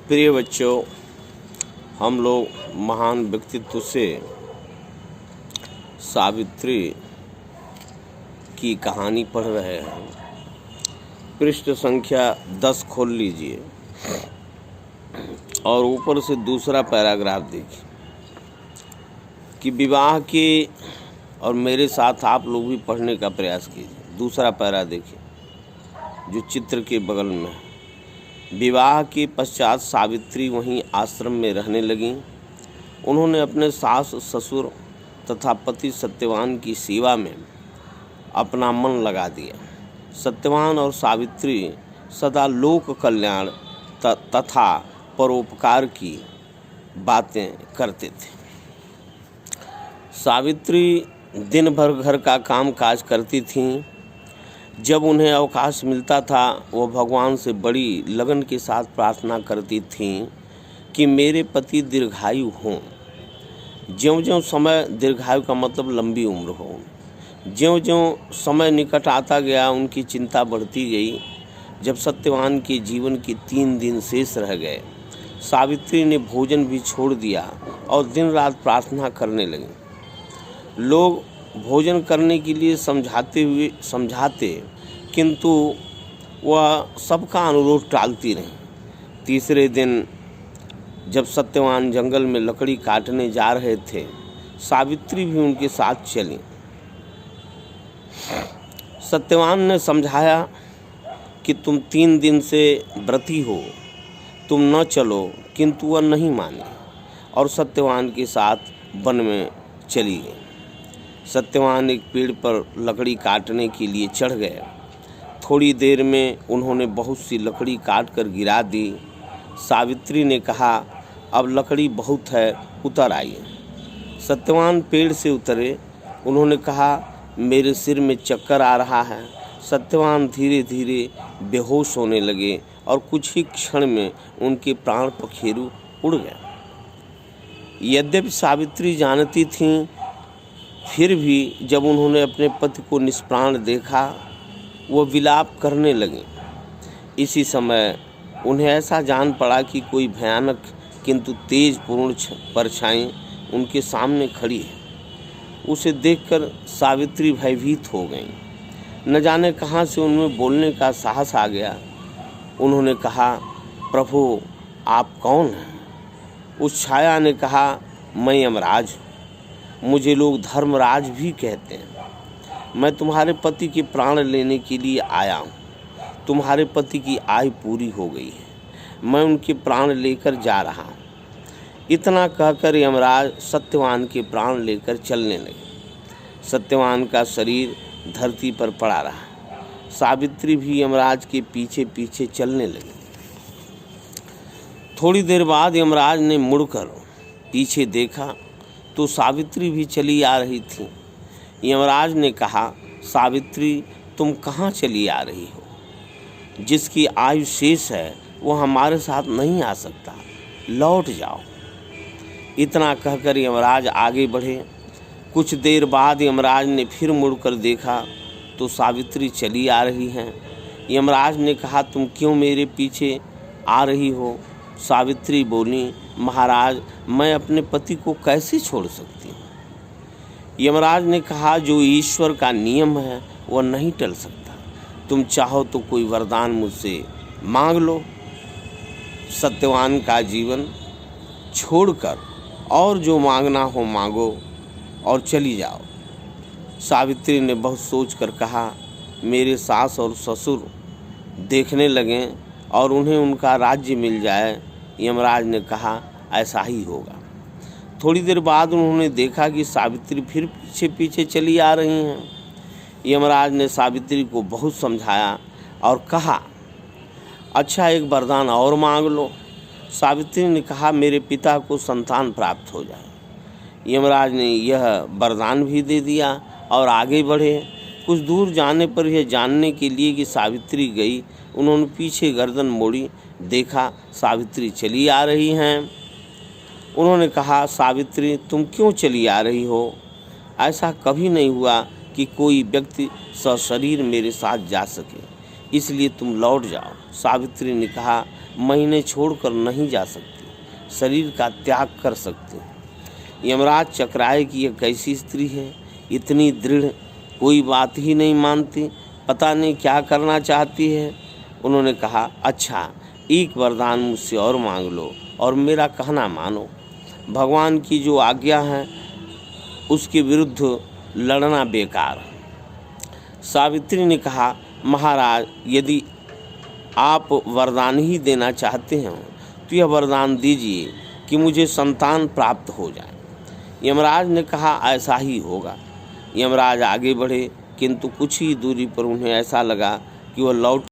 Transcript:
प्रिय बच्चों, हम लोग महान व्यक्तित्व से सावित्री की कहानी पढ़ रहे हैं। पृष्ठ संख्या 10 खोल लीजिए और ऊपर से दूसरा पैराग्राफ देखिए कि विवाह के, और मेरे साथ आप लोग भी पढ़ने का प्रयास कीजिए। दूसरा पैरा देखिए जो चित्र के बगल में है। विवाह के पश्चात सावित्री वहीं आश्रम में रहने लगीं। उन्होंने अपने सास ससुर तथा पति सत्यवान की सेवा में अपना मन लगा दिया। सत्यवान और सावित्री सदा लोक कल्याण तथा परोपकार की बातें करते थे। सावित्री दिन भर घर का काम काज करती थीं। जब उन्हें अवकाश मिलता था वह भगवान से बड़ी लगन के साथ प्रार्थना करती थीं कि मेरे पति दीर्घायु हों। ज्यों-ज्यों समय, दीर्घायु का मतलब लंबी उम्र हो, ज्यों-ज्यों समय निकट आता गया उनकी चिंता बढ़ती गई। जब सत्यवान के जीवन के 3 दिन शेष रह गए, सावित्री ने भोजन भी छोड़ दिया और दिन रात प्रार्थना करने लगी। लोग भोजन करने के लिए समझाते, किंतु वह सबका अनुरोध टालती रही। तीसरे दिन जब सत्यवान जंगल में लकड़ी काटने जा रहे थे, सावित्री भी उनके साथ चली। सत्यवान ने समझाया कि तुम 3 दिन से व्रती हो, तुम न चलो, किंतु वह नहीं मानी और सत्यवान के साथ वन में चली गई। सत्यवान एक पेड़ पर लकड़ी काटने के लिए चढ़ गए। थोड़ी देर में उन्होंने बहुत सी लकड़ी काट कर गिरा दी। सावित्री ने कहा, अब लकड़ी बहुत है, उतर आइए। सत्यवान पेड़ से उतरे। उन्होंने कहा, मेरे सिर में चक्कर आ रहा है। सत्यवान धीरे धीरे बेहोश होने लगे और कुछ ही क्षण में उनके प्राण पखेरु उड़ गए। यद्यपि सावित्री जानती थीं, फिर भी जब उन्होंने अपने पति को निष्प्राण देखा, वो विलाप करने लगी। इसी समय उन्हें ऐसा जान पड़ा कि कोई भयानक किंतु तेज पूर्ण परछाई उनके सामने खड़ी है। उसे देखकर सावित्री भयभीत हो गईं। न जाने कहाँ से उनमें बोलने का साहस आ गया। उन्होंने कहा, प्रभु आप कौन हैं? उस छाया ने कहा, मैं यमराज हूँ। मुझे लोग धर्मराज भी कहते हैं। मैं तुम्हारे पति के प्राण लेने के लिए आया हूँ। तुम्हारे पति की आयु पूरी हो गई है, मैं उनके प्राण लेकर जा रहा हूँ। इतना कहकर यमराज सत्यवान के प्राण लेकर चलने लगे। सत्यवान का शरीर धरती पर पड़ा रहा। सावित्री भी यमराज के पीछे पीछे चलने लगी। थोड़ी देर बाद यमराज ने मुड़कर पीछे देखा तो सावित्री भी चली आ रही थी। यमराज ने कहा, सावित्री तुम कहाँ चली आ रही हो? जिसकी आयु शेष है वो हमारे साथ नहीं आ सकता, लौट जाओ। इतना कहकर यमराज आगे बढ़े। कुछ देर बाद यमराज ने फिर मुड़कर देखा तो सावित्री चली आ रही हैं। यमराज ने कहा, तुम क्यों मेरे पीछे आ रही हो? सावित्री बोली, महाराज मैं अपने पति को कैसे छोड़ सकती हूँ? यमराज ने कहा, जो ईश्वर का नियम है वह नहीं टल सकता। तुम चाहो तो कोई वरदान मुझसे मांग लो। सत्यवान का जीवन छोड़कर और जो मांगना हो मांगो और चली जाओ। सावित्री ने बहुत सोचकर कहा, मेरे सास और ससुर देखने लगें और उन्हें उनका राज्य मिल जाए। यमराज ने कहा, ऐसा ही होगा। थोड़ी देर बाद उन्होंने देखा कि सावित्री फिर पीछे पीछे चली आ रही हैं। यमराज ने सावित्री को बहुत समझाया और कहा, अच्छा एक वरदान और मांग लो। सावित्री ने कहा, मेरे पिता को संतान प्राप्त हो जाए। यमराज ने यह वरदान भी दे दिया और आगे बढ़े। कुछ दूर जाने पर यह जानने के लिए कि सावित्री गई, उन्होंने पीछे गर्दन मोड़ी। देखा सावित्री चली आ रही हैं। उन्होंने कहा, सावित्री तुम क्यों चली आ रही हो? ऐसा कभी नहीं हुआ कि कोई व्यक्ति सशरीर मेरे साथ जा सके। इसलिए तुम लौट जाओ। सावित्री ने कहा, मैं इन्हें छोड़कर नहीं जा सकती, शरीर का त्याग कर सकती। यमराज चकराए कि यह कैसी स्त्री है, इतनी दृढ़, कोई बात ही नहीं मानती, पता नहीं क्या करना चाहती है। उन्होंने कहा, अच्छा एक वरदान मुझसे और मांग लो और मेरा कहना मानो। भगवान की जो आज्ञा है उसके विरुद्ध लड़ना बेकार। सावित्री ने कहा, महाराज यदि आप वरदान ही देना चाहते हैं तो यह वरदान दीजिए कि मुझे संतान प्राप्त हो जाए। यमराज ने कहा, ऐसा ही होगा। यमराज आगे बढ़े, किंतु कुछ ही दूरी पर उन्हें ऐसा लगा कि वह लौट